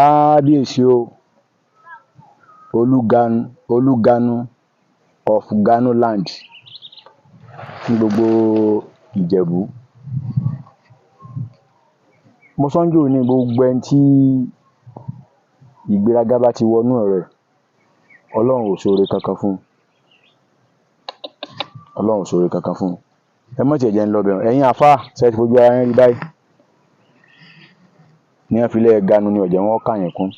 kábíyèsí o, Olúganu of Ganuland ní gbogbo Ìjẹ̀bú. Mo sọ ńjọ́ ní gbogbo ẹni tí ìgbéraga bá ti wọnú ọ̀rọ̀ ẹ̀, Ọlọ́run ò ṣoore kankan fún un. Ọlọ́run ò ṣoore kankan fún un. Ẹ mọ̀ tiẹ̀ jẹ́ ń lọ bẹ̀. Ẹ̀yin àfáà ṣé ẹ ti fojú ara yín rí báyìí? Ní wọ́n fi lẹ́ ganu ni ọ̀jẹ̀ wọn kà yín kún.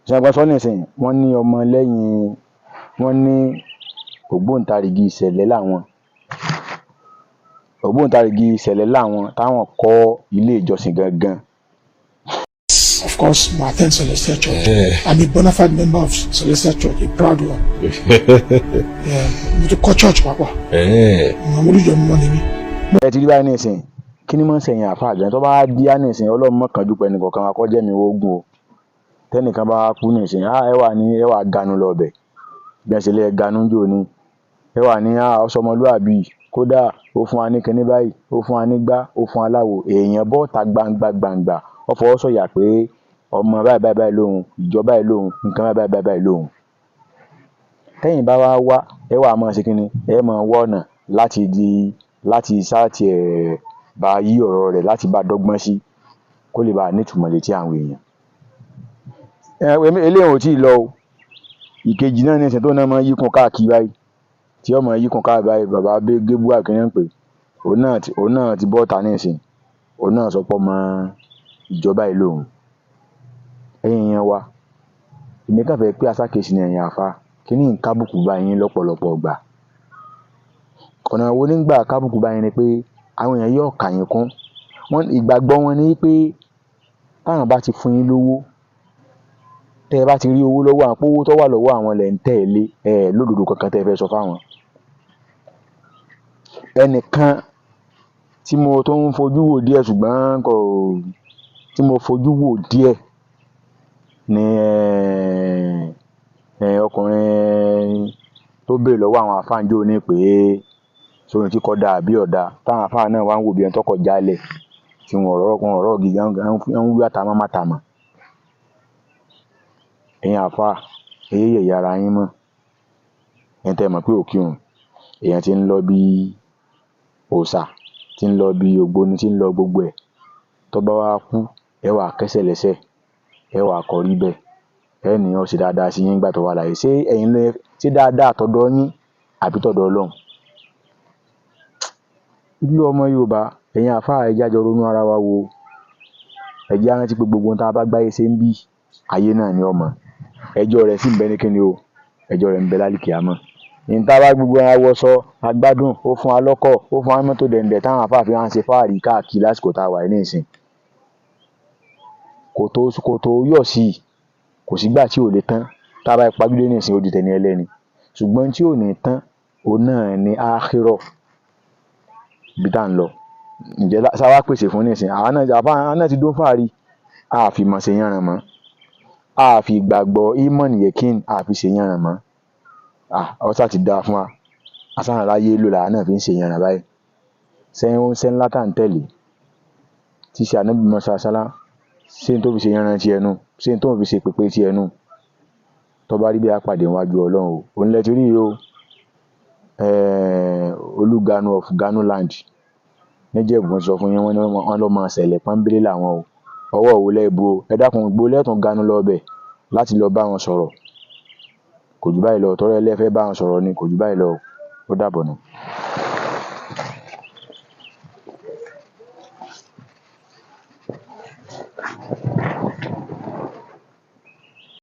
Ṣé ẹ gbọ́ sọ nísìnyí? Wọ́n ní ọmọ lẹ́yìn, wọ́n ní ògbóǹtarìgì ìṣẹ̀lẹ̀ làwọn. Ògbóǹtarìgì ìṣẹ̀lẹ̀ làwọn táwọn kọ́ ilé ìjọsìn gangan. Of course, I attend Celestial Church. I'm a bona fide member of Celestial Church, a proud one. Mo ti kọ́ church pàápàá. Mo olùjọ mímọ́ ni mí. Ẹ ti rí báyìí nísìnyí, kí ni máa ń sẹ̀yìn àfáà gan? Tó bá bí á nísìnyí, Ọlọ́run mọ̀ kánjú pẹ̀ nìkọ̀ọ̀kan wa kọ́ jẹ́ mi ogun o. Tẹ́nìkan bá kú nísìnyí, ẹ wà ganu lọ bẹ̀. Bí ẹ ṣe lè ganu jò ní. Ẹ wà ní ọsọmọlúàbí, kódà ó fún wa ní kinní báyìí, ó fún wa nígbà, ó fún wa láwo. Èèyàn bọ́ta gbangba ó fọwọ́ sọ̀yà pé ọmọ báyìí lóhun, ìjọ báyìí lóhun, nǹkan báyìí lóhun. Tẹ́yìn bá wá ẹ wà máa ṣe kinní, ẹ máa wọ́ ọ̀nà láti sáàtì bá yí ọ̀rọ̀ rẹ̀, láti bá dọ́gbọ́n sí kó lè bá nítumọ̀ létí àwọn èèyàn. Eléyìí ò tí ì lọ o. Ìkejì náà nísìnyí tó náà máa yíkun káàkiri báyìí, tí ọmọ yíkun káàkiri báyìí, bàbá Gébú àkínyàn ń pè. Òun náà ti bọ́ta nísìnyí. Òun náà sọ pé ọmọ ìjọba yìí lóhun. Ẹ̀yin èèyàn wa, èmi kàn fẹ́ pé aṣákèsí ni ẹ̀yin àfáà, kí ní kábùkù bá yín lọ́pọ̀lọpọ̀ gbà. Ọ̀nà wo nígbà kábùkù bá yín ni pé àwọn èèyàn yóò kà yín kún. Ìgbàgbọ́ wọn ni pé táwọn bá ti fún yín lówó, tẹ́ ẹ bá ti rí owó lọ́wọ́ àwọn, owó tó wà lọ́wọ́ àwọn lẹ̀ ń tẹ̀lé lódodo kankan tẹ́ ẹ fẹ́ sọ fáwọn. Ẹnìkan tí mo tó ń fojú wò díẹ̀ ṣùgbọ́n tí mo fojú wò díẹ̀ ni ọkùnrin tó béèrè lọ́wọ́ àwọn àfáà ńjọ́ ní pé sórin tí kò dáa àbí ọ̀dà, táwọn àfáà náà wá ń wò bí ẹni tọ́kọ̀ jálẹ̀ tí wọn ọ̀rọ̀ gidi ń wí àtàmọ́. Ẹ̀yin àfáà, yẹ̀yẹ́ ara yín mọ́. Ẹ̀yin tẹ́ mọ̀ pé òkìrùn èèyàn ti ń lọ bí òòṣà, tí ń lọ bí ògbóni, tí ń lọ gbogbo ẹ̀. Tó bá wá kú, ẹ wà kẹ́sẹ̀ lẹ́sẹ̀, ẹ wà kọrí bẹ́ẹ̀. Ẹ ní ó ṣe dáadáa sí yín nígbà tó wà láyé. Ṣé ẹ̀yin lè ṣe dáadáa tọ̀dọ̀ yín àbí tọ̀dọ̀ Ọlọ́run? Ìlú ọmọ Yorùbá, ẹ̀yin àfáà ẹ jẹ́ á jọ ronú ara wa wò. Ẹ jẹ́ á rántí pé gbogbo ohun tá a bá gbáyé ṣe ń bí ayé náà ni ọmọ. Ẹjọ́ rẹ̀ sì ń bẹ ní kíni o, ẹjọ́ rẹ̀ ń bẹ lálìkìámọ̀. Ní tá a bá gbogbo ara wọ sọ agbádùn, ó fún wa lọ́kọ̀, ó fún wa mọ́tò dẹ̀ndẹ̀ táwọn àfáà fi ń ṣe fáàrí káàkiri lásìkò tá a wà ní ìsìn. Kò tó yọ̀ sí i, kò sígbà tí ò lè tán. Tá a bá pajúdé ní ìsìn ó di tẹni ẹlẹ́ni. Ṣùgbọ́n tí ò ní tán, òun náà ni ákhírọ̀ ibi tá à ń lọ. Ǹjẹ́ ṣá wá pèsè fún ní ìsìn? Àwa náà ti dó fáàrí, a fi mọ̀ ṣe yánran mọ́. A fi ìgbàgbọ́ ìmọ̀nì yẹ̀kín a fi ṣe yánran mọ́. Ọ̀sà ti dáa fún wa. Asáhàn láyé lò làwa náà fi ń ṣe yánran báyìí. Ṣẹ́ ńlá tá à ń tẹ̀lé. Tí ṣe Ànábì Mùsá sálá, ṣé n tó fi ṣe yánran ti ẹnu? Ṣé n tó fi ṣe pèpè ti ẹnu? Tó bá rí bí a pàdé níwájú Ọlọ́run o. Òun lẹ ti rí o. Olúganu of Ganuland. Níjẹ̀bú sọ fún yín, wọ́n lọ́ máa ṣẹlẹ̀ pọ́nbélé làwọn o. Ọwọ́ wo lẹ́ bu o? Ẹ dákun gbó lẹ́tùn ganu lọ bẹ̀ láti lọ bá wọn sọ̀rọ̀. Kò jù báyìí lọ. Tọ́rọ ẹlẹ́fẹ́ bá wọn sọ̀rọ̀ ni, kò jù báyìí lọ. Ó dàbọ̀ nù.